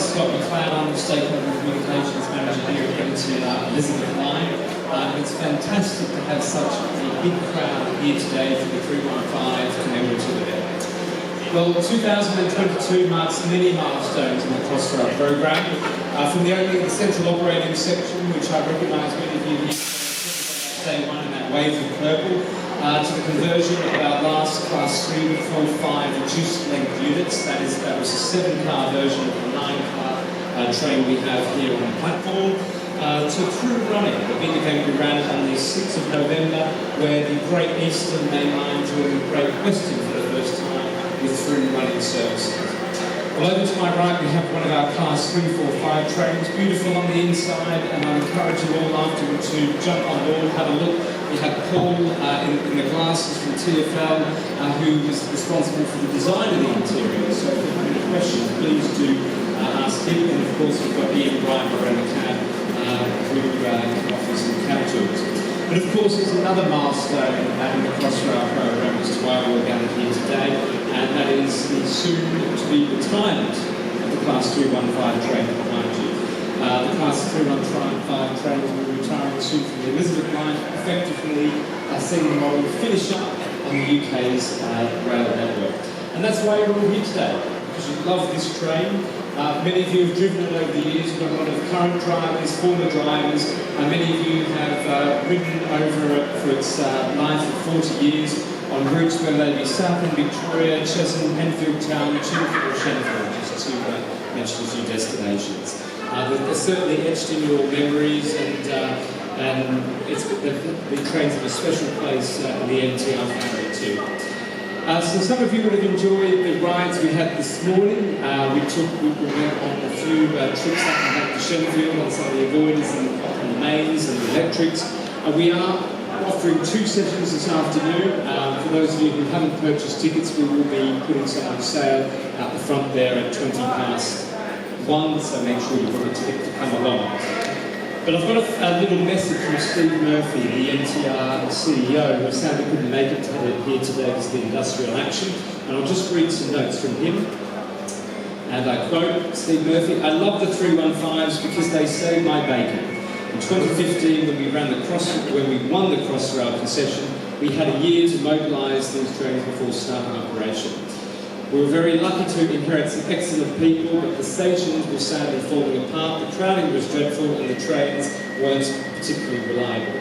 Scott McLeod, Stakeholder Communications Manager here at MTR Elizabeth Line. It's fantastic to have such a big crowd here today for the 315 commemorative event. Well, 2022 marks many milestones in the Crossrail program. From the opening of the central operating section, which I recognise many of you here day one in that wave of purple, to the conversion of our last Class 3, 4, 5 reduced length units. That was a 7-car version of the 9-car train we have here on the platform. To through running, the big event we ran on the 6th of November, where the Great Eastern Main Line joined the Great Western for the first time with through running services. Well, over to my right we have one of our Class 3, 4, 5 trains, beautiful on the inside, and I encourage you all afterward to jump on board, have a look. We had Paul in the glasses from TfL, who was responsible for the design of the interior. So if you have any questions, please do ask him. And of course we've got Ian Bryant around the cab, who can offer some cab tours. But of course there's another milestone in the Crossrail program as to why we're gathered here today, and that is the soon-to-be retirement of the Class 315 train behind you. The Class 315 train will be retiring soon from the Elizabeth Line, effectively seeing the model finish up on the UK's rail network. And that's why you're all here today, because you love this train. Many of you have driven it over the years. We've got a lot of current drivers, former drivers, and many of you have ridden over it for its life of 40 years on routes whether they be South End Victoria, Chesham, Enfield Town, Chingford or Shenfield, just to mention a few destinations. They're certainly etched in your memories, and the trains have a special place in the MTR family too. So some of you would have enjoyed the rides we had this morning. We went on a few trips up and back to Shenfield on some of the avoiders and the mains and the electrics. We are offering 2 sessions this afternoon. For those of you who haven't purchased tickets, we will be putting some on sale out the front there at 1:20 so make sure you've got a ticket to come along. But I've got a little message from Steve Murphy, the MTR CEO, who sadly couldn't make it here today because of the industrial action. And I'll just read some notes from him. And I quote Steve Murphy, "I love the 315s because they save my bacon. In 2015, when we won the Crossrail concession, we had a year to mobilise these trains before starting operation. We were very lucky to inherit some excellent people, but the stations were sadly falling apart, the crowding was dreadful, and the trains weren't particularly reliable.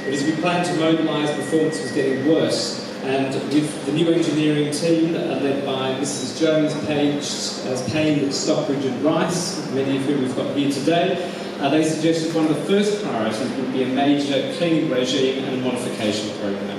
But as we planned to mobilise, performance was getting worse, and with the new engineering team led by Mrs. Jones, Payne, Stockbridge and Rice, many of whom we've got here today, they suggested one of the first priorities would be a major cleaning regime and a modification program.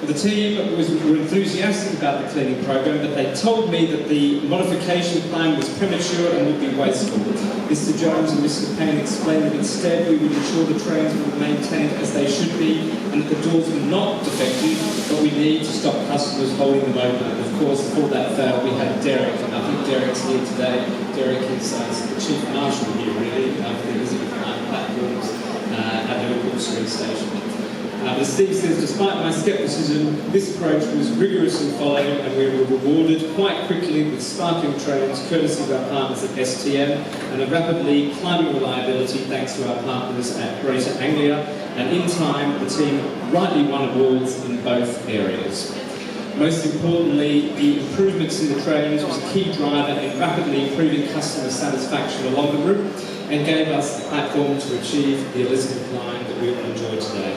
The team were enthusiastic about the cleaning program, but they told me that the modification plan was premature and would be wasteful. Mr. Jones and Mr. Payne explained that instead we would ensure the trains were maintained as they should be and that the doors were not defective, but we need to stop customers holding them open. And of course, before that failed, we had Derek, and I think Derek's here today. Derek is the Chief Marshal here, really, for the Elizabeth Line platforms at Liverpool Street Station. As Steve says, despite my scepticism, this approach was rigorously followed and we were rewarded quite quickly with sparkling trains courtesy of our partners at STM and a rapidly climbing reliability thanks to our partners at Greater Anglia, and in time the team rightly won awards in both areas. Most importantly, the improvements in the trains was a key driver in rapidly improving customer satisfaction along the route and gave us the platform to achieve the Elizabeth Line that we all enjoy today.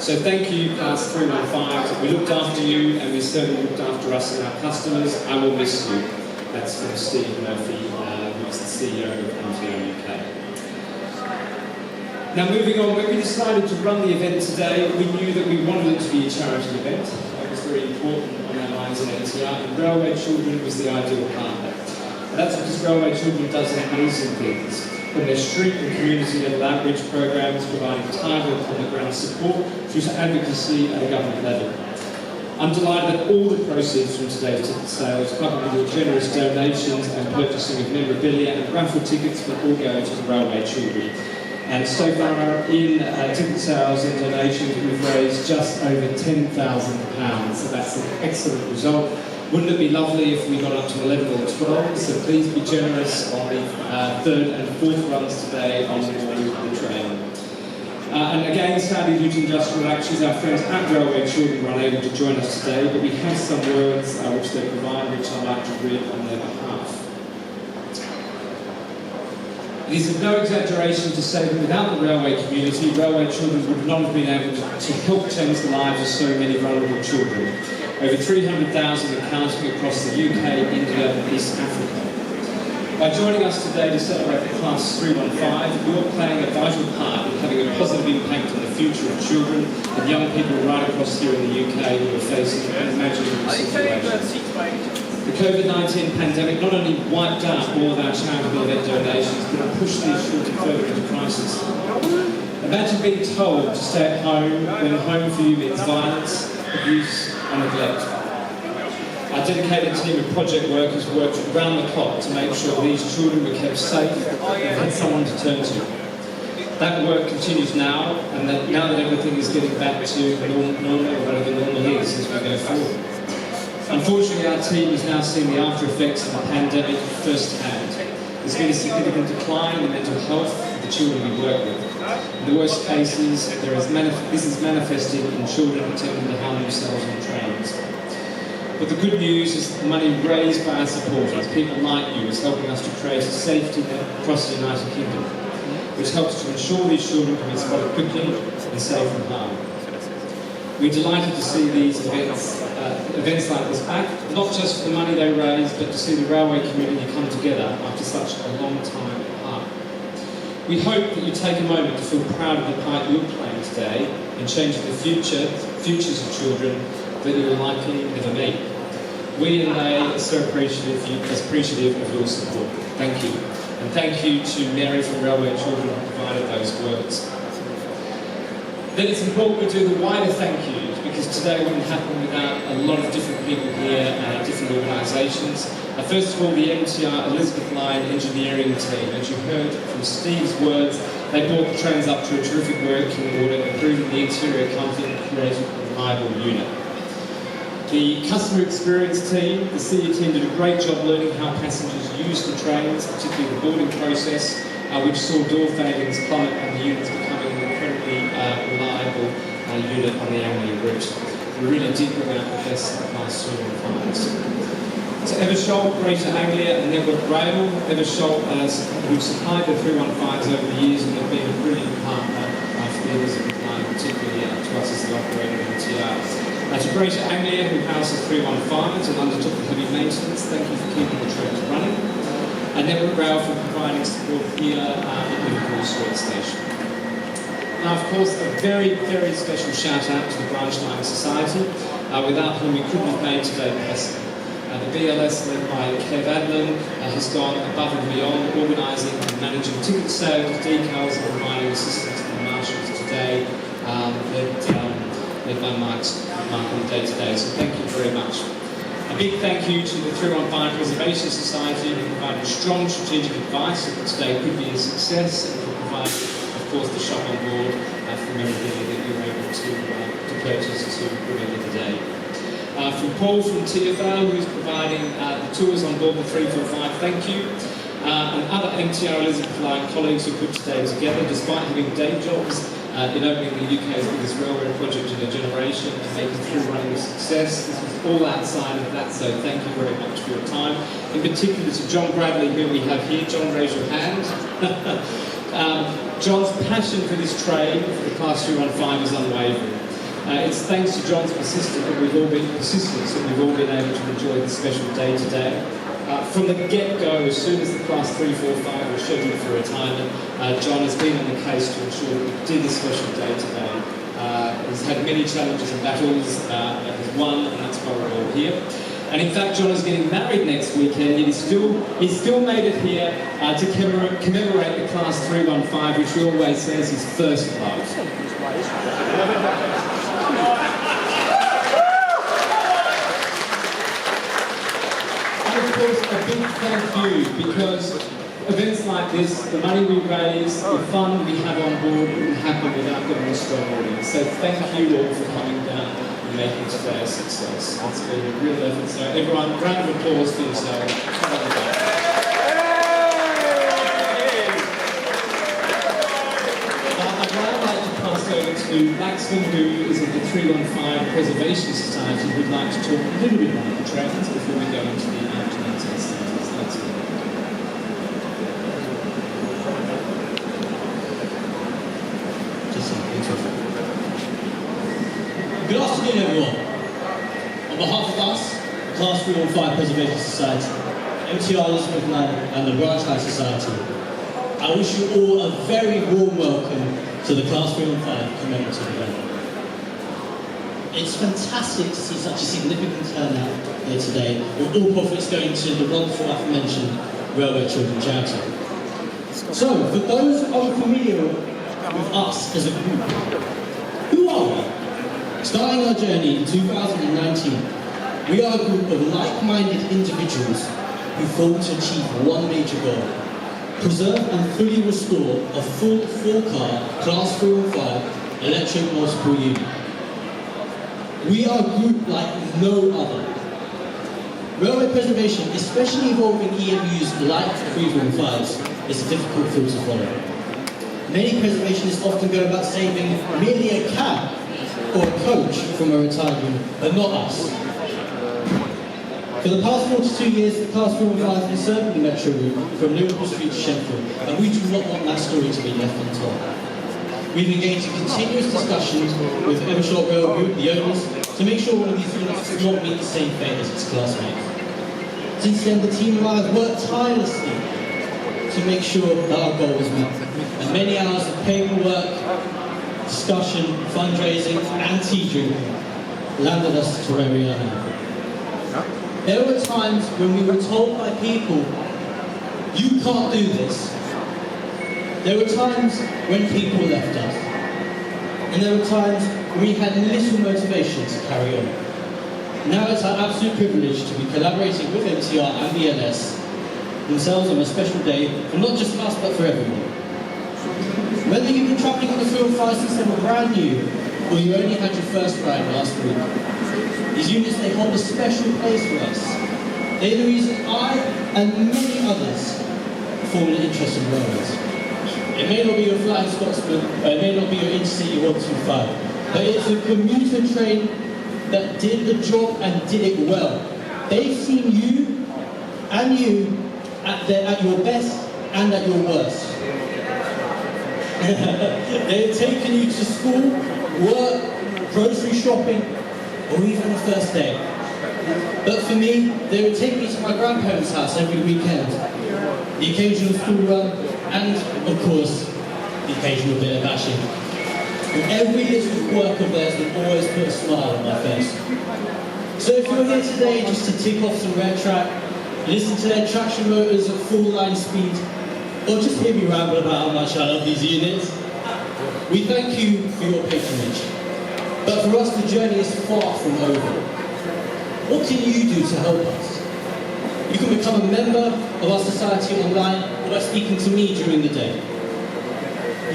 So thank you, Class 315. We looked after you, and we certainly looked after us and our customers. I will miss you. That's from Steve Murphy, who's the CEO of MTR UK. Now moving on, when we decided to run the event today, we knew that we wanted it to be a charity event. That was very important on our minds at MTR, and Railway Children was the ideal partner. And that's because Railway Children does amazing things. From their street and community-level outreach programs, providing targeted on-the-ground support through to advocacy at a government level. I'm delighted that all the proceeds from today's ticket sales, coupled with your generous donations and purchasing of memorabilia and raffle tickets, will all go to the Railway Children. And so far in ticket sales and donations, we've raised just over £10,000. So that's an excellent result. Wouldn't it be lovely if we got up to 11 or 12? So please be generous on the third and fourth runs today on the train. And again, sadly, due to industrial actions, our friends at Railway Children were unable to join us today, but we have some words which they provide, which I'd like to read on their behalf. It is of no exaggeration to say that without the railway community, Railway Children would not have been able to help change the lives of so many vulnerable children. Over 300,000 are counting across the UK, India and East Africa. By joining us today to celebrate the Class 315, you're playing a vital part in having a positive impact on the future of children and young people right across here in the UK who are facing unimaginable situations. The COVID-19 pandemic not only wiped out all of our charitable event donations, but it pushed these children further into crisis. Imagine being told to stay at home when home for you means violence, abuse and neglect. Our dedicated team of project workers worked around the clock to make sure these children were kept safe and had someone to turn to. That work continues now, and now that everything is getting back to normal, or whatever normal is, as we go forward. Unfortunately, our team has now seen the after effects of the pandemic firsthand. There's been a significant decline in the mental health of the children we work with. In the worst cases, this is manifesting in children attempting to harm themselves on trains. But the good news is that the money raised by our supporters, people like you, is helping us to create a safety net across the United Kingdom, which helps to ensure these children can be spotted quickly and safe from harm. We're delighted to see these events like this back, not just for the money they raise, but to see the railway community come together after such a long time apart. We hope that you take a moment to feel proud of the part you're playing today in changing the futures of children that you will likely never meet. We and they are so appreciative of your support. Thank you. And thank you to Mary from Railway Children who provided those words. Then it's important we do the wider thank yous, because today wouldn't happen without a lot of different people here and different organisations. First of all, the MTR Elizabeth Line engineering team. As you heard from Steve's words, they brought the trains up to a terrific working order, improving the interior comfort and creating a reliable unit. The customer experience team, the CE team, did a great job learning how passengers use the trains, particularly the boarding process, which saw door failings plummet and the units becoming an incredibly reliable unit on the Anglia route. We really did bring out the best of the Class 315s. To Eversholt, Greater Anglia and Network Rail, Eversholt who've supplied the 315s over the years and have been a brilliant partner for the Elizabeth Line, particularly to us as the operator of MTR. To Greater Anglia, who houses 315s and undertook the heavy maintenance, thank you for keeping the trains running. And Network Rail for providing support here at Liverpool Street Station. Now, of course, a very, very special shout out to the Branch Line Society, without whom we couldn't have made today possible. The BLS, led by Kev Adlin, has gone above and beyond, organising and managing ticket sales, decals, and providing assistance to the marshals today, led by Mark on the day-to-day. So thank you very much. A big thank you to the 315 Preservation Society, who provided strong strategic advice that today could be a success and could provide, of course, the shop on board from everything that you're able to purchase to bring in the day. From Paul from TFL, who's providing the tours on board the 345, thank you. And other MTR Elizabeth Line colleagues who put today together, despite having day jobs in opening the UK's biggest railway project in a generation and making through running a success. This was all outside of that, so thank you very much for your time. In particular to John Bradley, who we have here. John, raise your hand. John's passion for this train, for the Class 315, is unwavering. It's thanks to John's persistence that we've all been able to enjoy this special day today. From the get-go, as soon as the Class 345 was scheduled for retirement, John has been on the case to ensure that we did this special day today. He's had many challenges and battles, but he's won, and that's why we're all here. And in fact, John is getting married next weekend, and he's still made it here to commemorate the Class 315, which he always says is first love. Of course, a big thank you, because events like this, the money we raise, the fun we have on board wouldn't happen without getting a strong audience. So thank you all for coming down. and making today a success. It's been a real effort. So everyone, round of applause for yourself. I'd now like to pass over to Maxton, who is of the 315 Preservation Society, who'd like to talk a little bit about the trains before we go into the afternoon studies. Thanks. Good afternoon, everyone. On behalf of us, the Class 315 Preservation Society, MTR Elizabeth Line and the Branch Line Society, I wish you all a very warm welcome to the Class 315 commemorative event. It's fantastic to see such a significant turnout here today, with all profits going to the wonderful aforementioned Railway Children Charity. So, for those unfamiliar with us as a group, who are we? Starting our journey in 2019, we are a group of like-minded individuals who formed to achieve one major goal: preserve and fully restore a full four-car Class 315 electric multiple unit. We are a group like no other. Railway preservation, especially involving EMUs like 315s, is a difficult field to follow. Many preservationists often go about saving merely a cab or a coach from a retired unit, but not us. For the past 42 years, the Class 315 has been serving the Metro route from Liverpool Street to Sheffield, and we do not want that story to be left untold. We've engaged in continuous discussions with Evershot Rail Group, the owners, to make sure one of these units does not meet the same fate as its classmates. Since then, the team and I have worked tirelessly to make sure that our goal was met, and many hours of paperwork, discussion, fundraising, and tea drinking landed us to where we are now. There were times when we were told by people, "You can't do this." There were times when people left us. And there were times when we had little motivation to carry on. Now it's our absolute privilege to be collaborating with MTR and the LS themselves on a special day for not just us but for everyone. Whether you've been travelling on the 315 since they were brand new, or you only had your first ride last week, these units, they hold a special place for us. They're the reason I and many others formed an interest in railways. It may not be your Flying Scotsman, or it may not be your Intercity 125, but it's a commuter train that did the job and did it well. They've seen you and you at your best and at your worst. They've taken you to school, work, grocery shopping, or even the first day. But for me, they would take me to my grandparents' house every weekend. The occasional school run, and of course, the occasional bit of bashing. And every little quirk of theirs would always put a smile on my face. So if you're here today just to tick off some red track, listen to their traction motors at full line speed, or just hear me ramble about how much I love these units, we thank you for your patronage. But for us, the journey is far from over. What can you do to help us? You can become a member of our society online or by speaking to me during the day.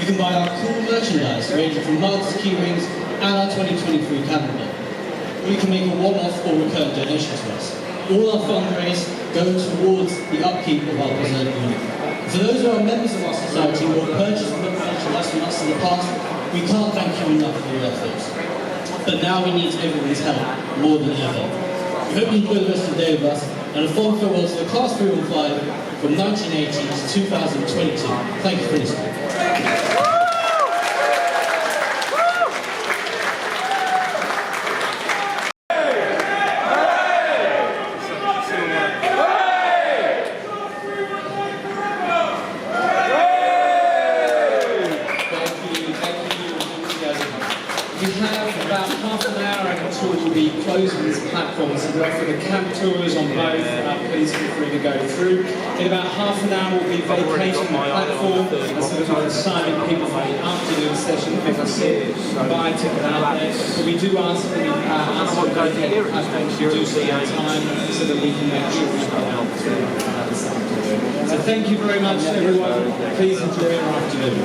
You can buy our cool merchandise ranging from mugs, key rings, and our 2023 calendar. Or you can make a one-off or recurrent donation to us. All our fundraise go towards the upkeep of our preserved unit. For those who are members of our society or have purchased merchandise from us in the past, we can't thank you enough for your efforts. But now we need everyone's help more than ever. We hope you enjoy the rest of the day with us, and a fond farewell to the Class 315 from 1980 to 2022. Thank you for listening. We have about half an hour until we'll be closing this platform, so for the camp tours on both, please feel free to go through. In about half an hour we'll be vacating the platform, and so that we can sign in people for the afternoon session if they can sit and buy a ticket out there. But we do ask that you vacate the platform to do so on time, so that we can make sure we get out through this afternoon. So thank you very much everyone, please enjoy your afternoon.